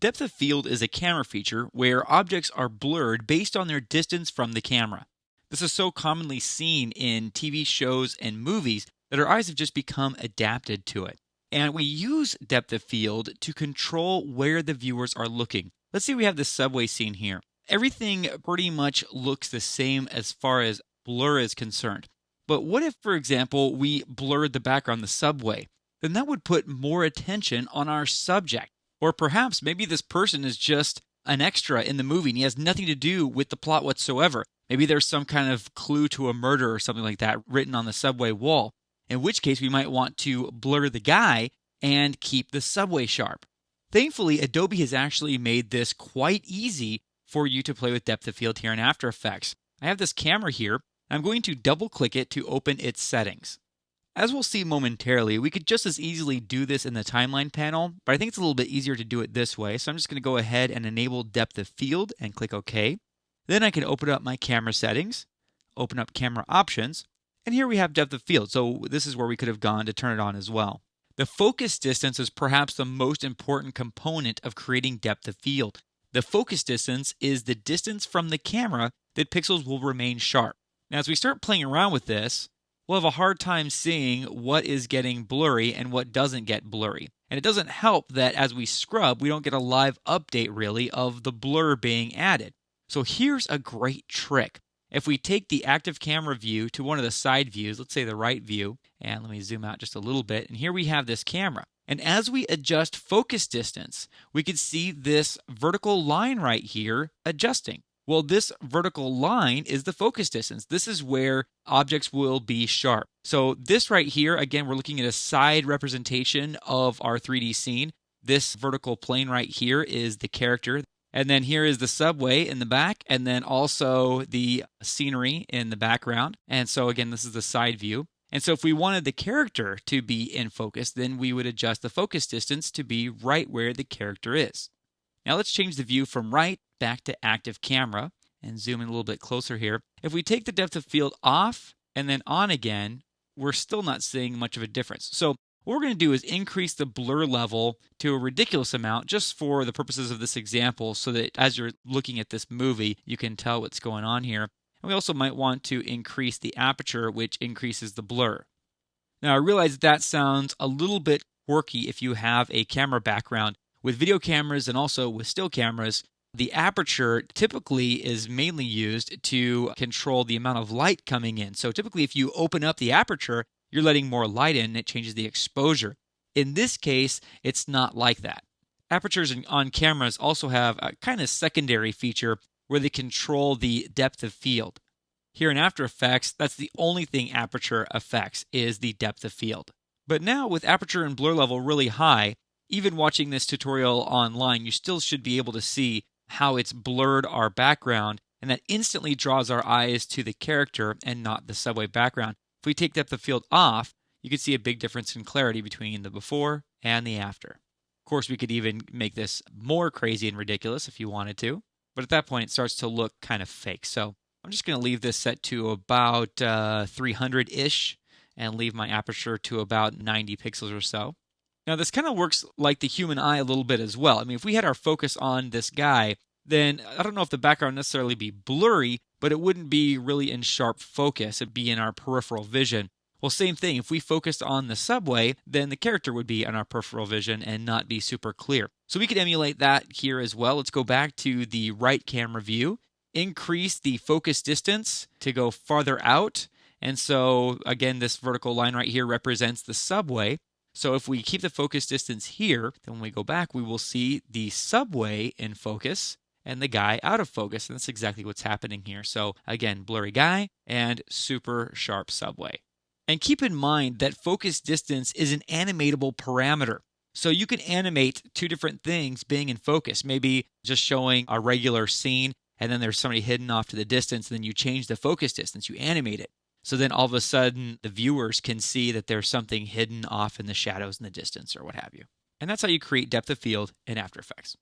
Depth of field is a camera feature where objects are blurred based on their distance from the camera. This is so commonly seen in TV shows and movies that our eyes have just become adapted to it. And we use depth of field to control where the viewers are looking. Let's say we have the subway scene here. Everything pretty much looks the same as far as blur is concerned. But what if, for example, we blurred the background, the subway? Then that would put more attention on our subject. Or perhaps maybe this person is just an extra in the movie and he has nothing to do with the plot whatsoever. Maybe there's some kind of clue to a murder or something like that written on the subway wall, in which case we might want to blur the guy and keep the subway sharp. Thankfully, Adobe has actually made this quite easy for you to play with depth of field here in After Effects. I have this camera here. I'm going to double click it to open its settings. As we'll see momentarily, we could just as easily do this in the timeline panel, but I think it's a little bit easier to do it this way. So I'm just going to go ahead and enable depth of field and click OK. Then I can open up my camera settings, open up camera options, and here we have depth of field. So this is where we could have gone to turn it on as well. The focus distance is perhaps the most important component of creating depth of field. The focus distance is the distance from the camera that pixels will remain sharp. Now, as we start playing around with this, we'll have a hard time seeing what is getting blurry and what doesn't get blurry. And it doesn't help that as we scrub, we don't get a live update really of the blur being added. So here's a great trick. If we take the active camera view to one of the side views, let's say the right view, and let me zoom out just a little bit, and here we have this camera. And as we adjust focus distance, we can see this vertical line right here adjusting. Well, this vertical line is the focus distance. This is where objects will be sharp. So this right here, again, we're looking at a side representation of our 3D scene. This vertical plane right here is the character. And then here is the subway in the back, and then also the scenery in the background. And so again, this is the side view. And so if we wanted the character to be in focus, then we would adjust the focus distance to be right where the character is. Now let's change the view from right back to active camera and zoom in a little bit closer here. If we take the depth of field off and then on again, we're still not seeing much of a difference. So what we're going to do is increase the blur level to a ridiculous amount just for the purposes of this example so that as you're looking at this movie, you can tell what's going on here. And we also might want to increase the aperture, which increases the blur. Now I realize that sounds a little bit quirky if you have a camera background. With video cameras and also with still cameras, the aperture typically is mainly used to control the amount of light coming in. So typically if you open up the aperture, you're letting more light in and it changes the exposure. In this case, it's not like that. Apertures on cameras also have a kind of secondary feature where they control the depth of field. Here in After Effects, that's the only thing aperture affects is the depth of field. But now with aperture and blur level really high, even watching this tutorial online, you still should be able to see how it's blurred our background, and that instantly draws our eyes to the character and not the subway background. If we take depth of field off, you can see a big difference in clarity between the before and the after. Of course, we could even make this more crazy and ridiculous if you wanted to, but at that point it starts to look kind of fake. So I'm just going to leave this set to about 300-ish and leave my aperture to about 90 pixels or so. Now, this kind of works like the human eye a little bit as well. I mean, if we had our focus on this guy, then I don't know if the background necessarily be blurry, but it wouldn't be really in sharp focus. It'd be in our peripheral vision. Well, same thing. If we focused on the subway, then the character would be in our peripheral vision and not be super clear. So we could emulate that here as well. Let's go back to the right camera view, increase the focus distance to go farther out. And so, again, this vertical line right here represents the subway. So if we keep the focus distance here, then when we go back, we will see the subway in focus and the guy out of focus. And that's exactly what's happening here. So again, blurry guy and super sharp subway. And keep in mind that focus distance is an animatable parameter. So you can animate two different things being in focus, maybe just showing a regular scene and then there's somebody hidden off to the distance, and then you change the focus distance, you animate it. So then all of a sudden, the viewers can see that there's something hidden off in the shadows in the distance or what have you. And that's how you create depth of field in After Effects.